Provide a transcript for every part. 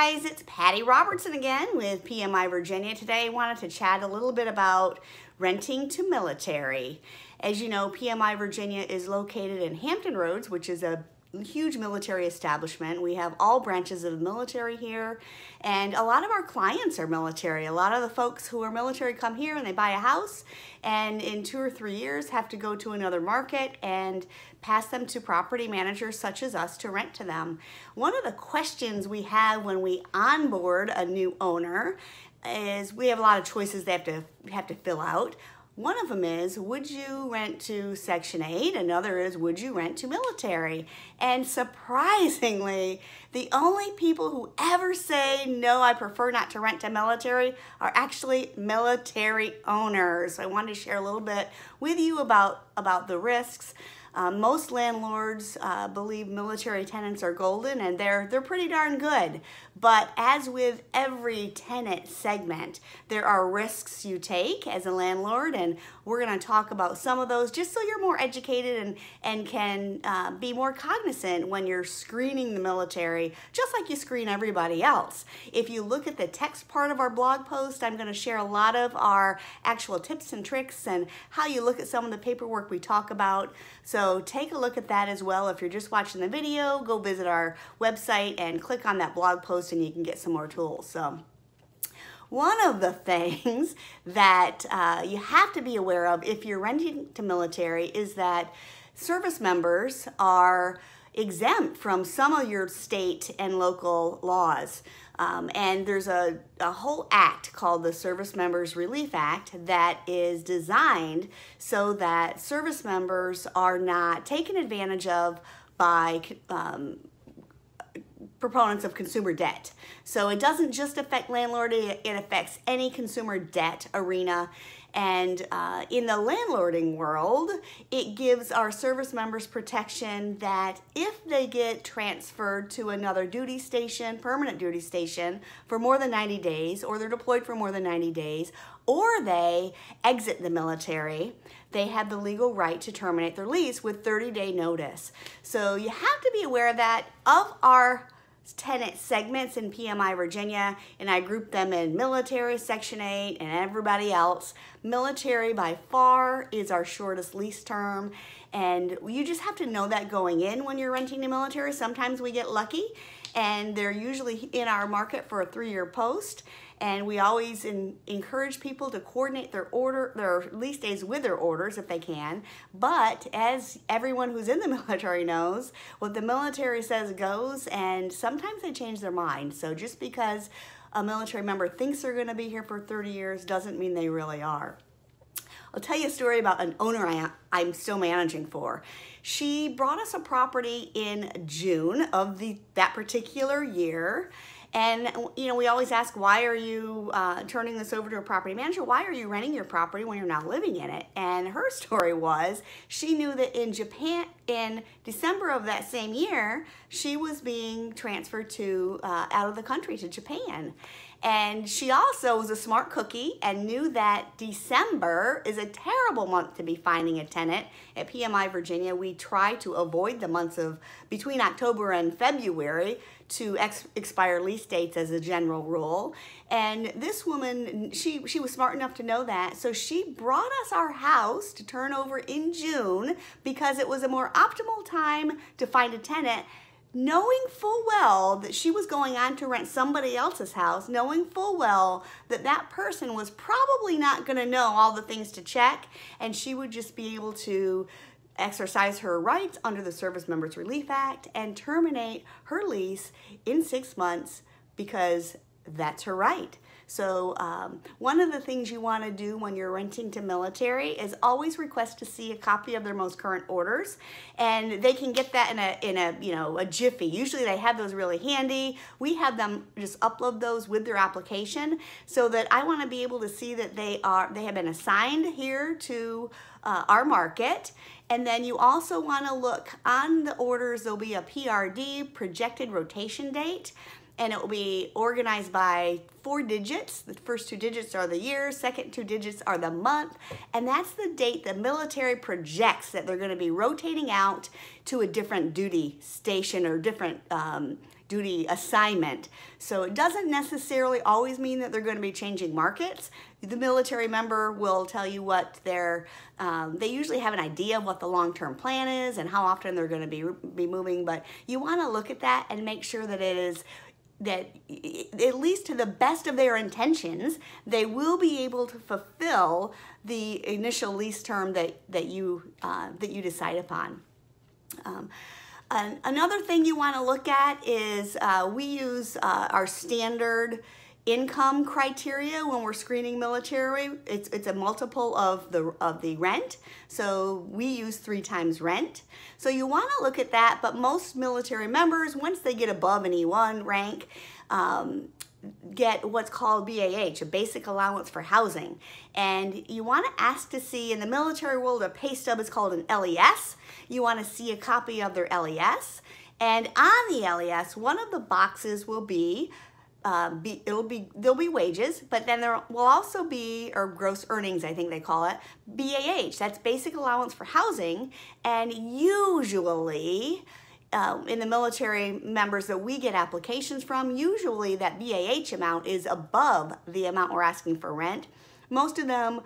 guys, it's Patty Robertson again with PMI Virginia. Today I wanted to chat a little bit about renting to military. As you know, PMI Virginia is located in Hampton Roads, which is a huge military establishment. We have all branches of the military here, and a lot of our clients are military. A lot of the folks who are military come here and they buy a house, and in 2 or 3 years have to go to another market and pass them to property managers such as us to rent to them. One of the questions we have when we onboard a new owner is we have a lot of choices they have to fill out. One of them is, would you rent to Section 8? Another is, would you rent to military? And surprisingly, the only people who ever say, no, I prefer not to rent to military are actually military owners. I wanted to share a little bit with you about the risks. Most landlords believe military tenants are golden, and they're pretty darn good. But as with every tenant segment, there are risks you take as a landlord, and we're going to talk about some of those just so you're more educated and can be more cognizant when you're screening the military, just like you screen everybody else. If you look at the text part of our blog post, I'm going to share a lot of our actual tips and tricks and how you look at some of the paperwork we talk about. So take a look at that as well. If you're just watching the video, go visit our website and click on that blog post and you can get some more tools. So one of the things that you have to be aware of if you're renting to military is that service members are exempt from some of your state and local laws. And there's a whole act called the Service Members Relief Act that is designed so that service members are not taken advantage of by proponents of consumer debt. So it doesn't just affect landlord, it affects any consumer debt arena. And in the landlording world, it gives our service members protection that if they get transferred to another duty station, permanent duty station, for more than 90 days, or they're deployed for more than 90 days, or they exit the military, they have the legal right to terminate their lease with 30-day notice. So you have to be aware of that. Of our tenant segments in PMI Virginia, and I group them in military, Section 8, and everybody else. Military by far is our shortest lease term, and you just have to know that going in when you're renting the military. Sometimes we get lucky, and they're usually in our market for a 3-year post. And we always encourage people to coordinate their lease days with their orders if they can. But as everyone who's in the military knows, what the military says goes, and sometimes they change their mind. So just because a military member thinks they're going to be here for 30 years doesn't mean they really are. I'll tell you a story about an owner I'm still managing for. She brought us a property in June of that particular year. And, you know, we always ask, why are you turning this over to a property manager? Why are you renting your property when you're not living in it? And her story was, she knew that in Japan, in December of that same year, she was being transferred to out of the country to Japan. And she also was a smart cookie and knew that December is a terrible month to be finding a tenant. At PMI Virginia, we try to avoid the months of between October and February to expire lease dates as a general rule. And this woman, she was smart enough to know that, so she brought us our house to turn over in June because it was a more optimal time to find a tenant, knowing full well that she was going on to rent somebody else's house, knowing full well that that person was probably not going to know all the things to check, and she would just be able to exercise her rights under the Service Members Relief Act and terminate her lease in 6 months because that's her right. So one of the things you want to do when you're renting to military is always request to see a copy of their most current orders, and they can get that in a jiffy. Usually they have those really handy. We have them just upload those with their application so that I want to be able to see that they have been assigned here to our market. And then you also want to look on the orders. There'll be a PRD, projected rotation date, and it will be organized by 4 digits. The first 2 digits are the year, second 2 digits are the month, and that's the date the military projects that they're going to be rotating out to a different duty station or different duty assignment. So it doesn't necessarily always mean that they're going to be changing markets. The military member will tell you what they usually have an idea of what the long-term plan is and how often they're going to be moving, but you want to look at that and make sure that it is that at least to the best of their intentions, they will be able to fulfill the initial lease term that you decide upon. Another thing you want to look at is we use our standard income criteria when we're screening military. It's a multiple of the rent, so we use 3 times rent. So you want to look at that, but most military members, once they get above an E1 rank, get what's called BAH, a basic allowance for housing. And you want to ask to see, in the military world, a pay stub is called an LES. You want to see a copy of their LES. And on the LES, one of the boxes will be there'll be wages, but then there will also be, or gross earnings, I think they call it, BAH. That's basic allowance for housing. And usually, in the military members that we get applications from, usually that BAH amount is above the amount we're asking for rent. Most of them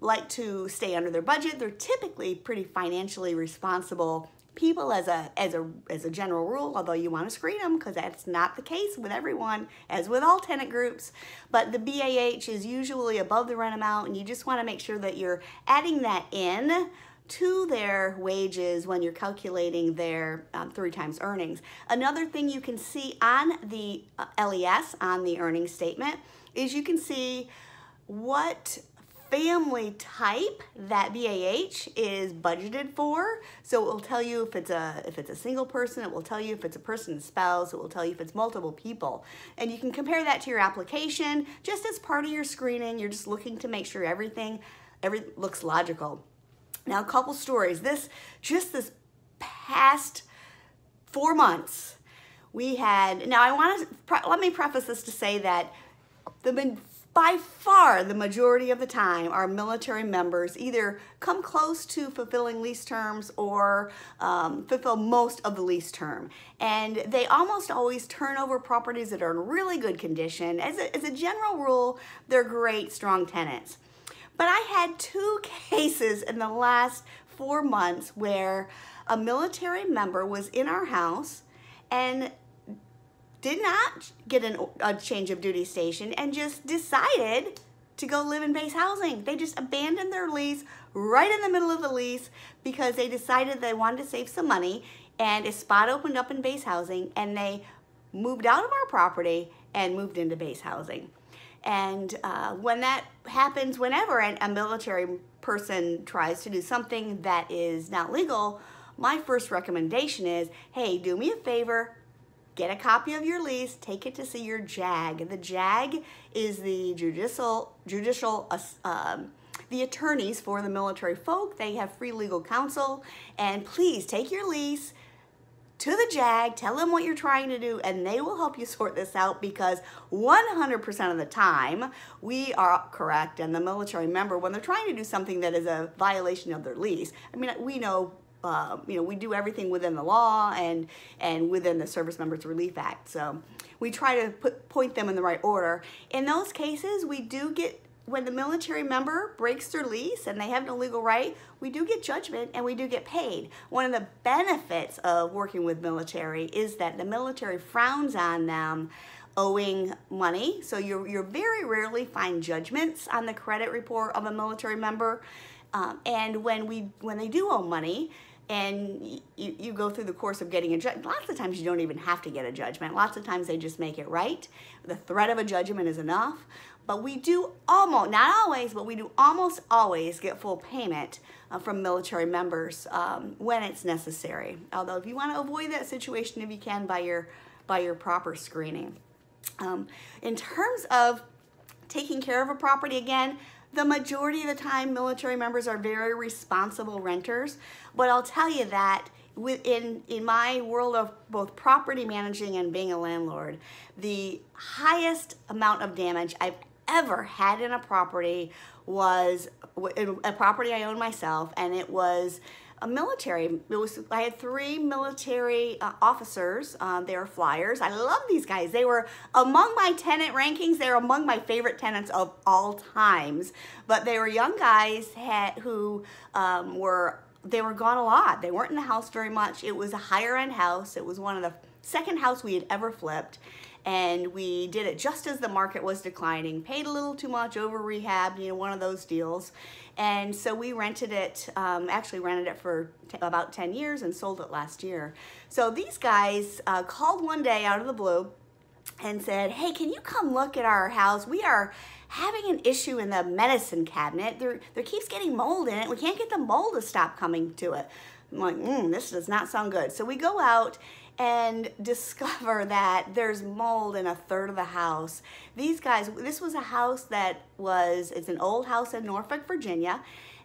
like to stay under their budget. They're typically pretty financially responsible people as a general rule, although you want to screen them because that's not the case with everyone, as with all tenant groups. But the BAH is usually above the rent amount, and you just want to make sure that you're adding that in to their wages when you're calculating their 3 times earnings. Another thing you can see on the LES, on the earnings statement, is you can see what family type that BAH is budgeted for. So it will tell you if it's a single person, it will tell you if it's a person and spouse, it will tell you if it's multiple people. And you can compare that to your application just as part of your screening. You're just looking to make sure everything looks logical. Now, a couple stories. This past 4 months, we had, now let me preface this to say that by far the majority of the time, our military members either come close to fulfilling lease terms or fulfill most of the lease term. And they almost always turn over properties that are in really good condition. As a general rule, they're great, strong tenants. But I had 2 cases in the last 4 months where a military member was in our house and did not get a change of duty station and just decided to go live in base housing. They just abandoned their lease right in the middle of the lease because they decided they wanted to save some money, and a spot opened up in base housing, and they moved out of our property and moved into base housing. And when that happens, whenever a military person tries to do something that is not legal, my first recommendation is, hey, do me a favor, get a copy of your lease, take it to see your JAG. The JAG is the the attorneys for the military folk. They have free legal counsel, and please take your lease to the JAG, tell them what you're trying to do, and they will help you sort this out, because 100% of the time we are correct, and the military member, when they're trying to do something that is a violation of their lease, I mean, we know, we do everything within the law and within the Service Members Relief Act, so we try to point them in the right order. In those cases, we do get, when the military member breaks their lease and they have no legal right, we do get judgment and we do get paid. One of the benefits of working with military is that the military frowns on them owing money. So you very rarely find judgments on the credit report of a military member. And when they do owe money, and you go through the course of getting a judgment, lots of times you don't even have to get a judgment. Lots of times they just make it right. The threat of a judgment is enough. But we do almost, not always, but we do almost always get full payment from military members when it's necessary. Although if you want to avoid that situation, if you can, by your proper screening. In terms of taking care of a property, again, the majority of the time military members are very responsible renters. But I'll tell you that in my world of both property managing and being a landlord, the highest amount of damage I've ever had in a property was a property I owned myself, and it was a military. I had 3 military officers. They were flyers. I love these guys. They were among my tenant rankings. They were among my favorite tenants of all times. But they were young guys who they were gone a lot. They weren't in the house very much. It was a higher end house. It was one of the second house we had ever flipped. And we did it just as the market was declining, paid a little too much, over rehab, you know, one of those deals. And so we rented it, actually rented it for about 10 years and sold it last year. So these guys called one day out of the blue and said, hey, can you come look at our house? We are having an issue in the medicine cabinet. There keeps getting mold in it. We can't get the mold to stop coming to it. I'm like, this does not sound good. So we go out and discover that there's mold in a third of the house. These guys, this was a house that it's an old house in Norfolk, Virginia,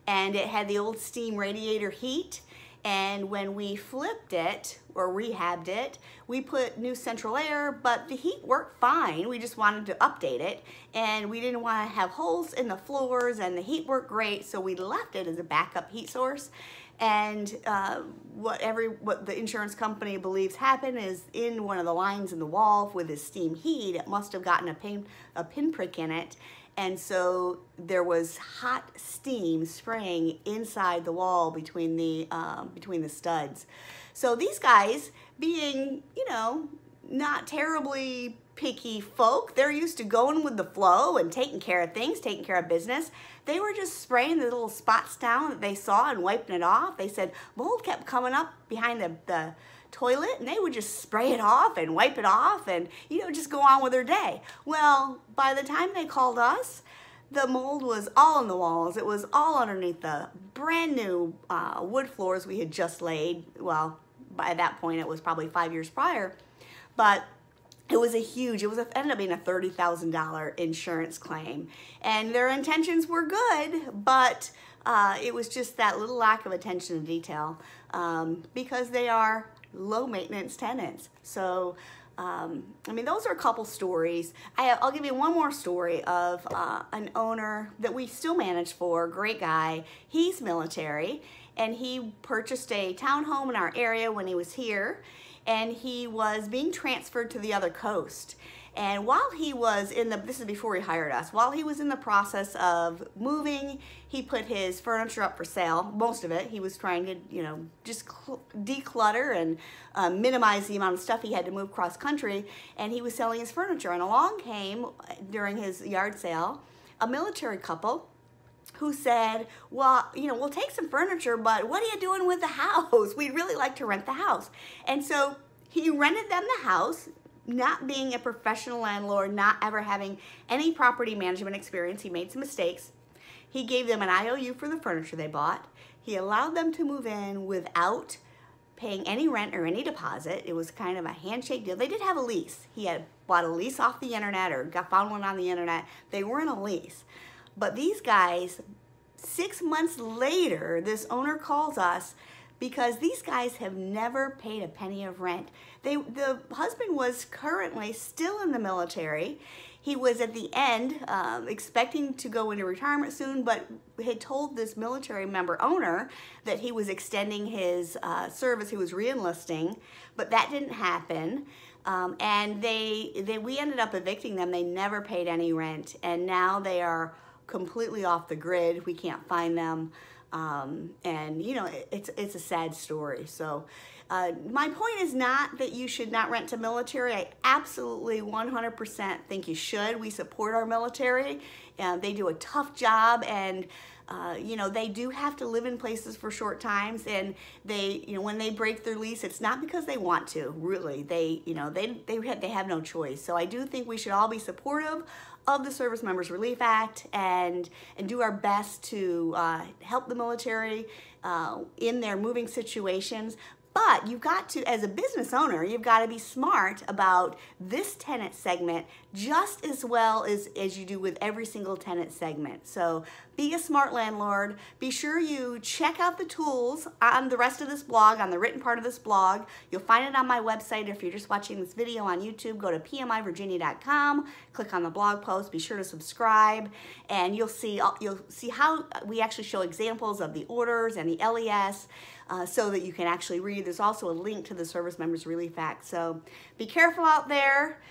and it had the old steam radiator heat. And when we flipped it or rehabbed it, we put new central air, but the heat worked fine. We just wanted to update it, and we didn't want to have holes in the floors, and the heat worked great, so we left it as a backup heat source. And what the insurance company believes happened is in one of the lines in the wall with the steam heat, it must have gotten a pinprick in it. And so there was hot steam spraying inside the wall between the studs. So these guys, being, you know, not terribly picky folk, they're used to going with the flow and taking care of things, taking care of business. They were just spraying the little spots down that they saw and wiping it off. They said mold kept coming up behind the toilet, and they would just spray it off and wipe it off and, you know, just go on with their day. Well, by the time they called us, the mold was all in the walls. It was all underneath the brand new wood floors we had just laid. Well, by that point, it was probably 5 years prior, but it ended up being a $30,000 insurance claim. And their intentions were good, but it was just that little lack of attention to detail because they are low maintenance tenants. So, I mean, those are a couple stories. I'll give you one more story of an owner that we still manage for, great guy. He's military, and he purchased a townhome in our area when he was here, and he was being transferred to the other coast. And while he was this is before he hired us, while he was in the process of moving, he put his furniture up for sale, most of it. He was trying to, you know, just declutter and minimize the amount of stuff he had to move cross country, and he was selling his furniture. And along came, during his yard sale, a military couple who said, well, you know, we'll take some furniture, but what are you doing with the house? We'd really like to rent the house. And so he rented them the house, not being a professional landlord, not ever having any property management experience. He made some mistakes. He gave them an IOU for the furniture they bought. He allowed them to move in without paying any rent or any deposit. It was kind of a handshake deal. They did have a lease. He had bought a lease off the internet or found one on the internet. They weren't a lease. But these guys, 6 months later, this owner calls us because these guys have never paid a penny of rent. The husband was currently still in the military. He was at the end, expecting to go into retirement soon, but had told this military member owner that he was extending his service, he was re-enlisting, but that didn't happen. And we ended up evicting them. They never paid any rent, and now they are completely off the grid. We can't find them. And you know, it's a sad story. So my point is not that you should not rent to military. I absolutely 100% think you should. We support our military. They do a tough job, and you know, they do have to live in places for short times, and they, you know, when they break their lease, it's not because they want to, really. They, you know, they have no choice. So I do think we should all be supportive of the Service Members Relief Act and do our best to help the military in their moving situations. But you've got to, as a business owner, you've got to be smart about this tenant segment just as well as you do with every single tenant segment. So Be a smart landlord. Be sure you check out the tools on the rest of this blog, on the written part of this blog. You'll find it on my website. If you're just watching this video on YouTube, go to pmivirginia.com, click on the blog post, be sure to subscribe, and you'll see how we actually show examples of the orders and the LES so that you can actually read. There's also a link to the Service Members Relief Act. So be careful out there.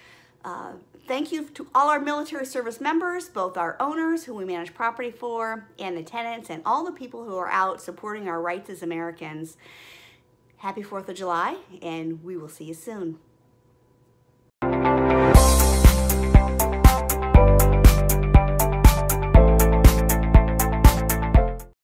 Thank you to all our military service members, both our owners who we manage property for, and the tenants, and all the people who are out supporting our rights as Americans. Happy 4th of July, and we will see you soon.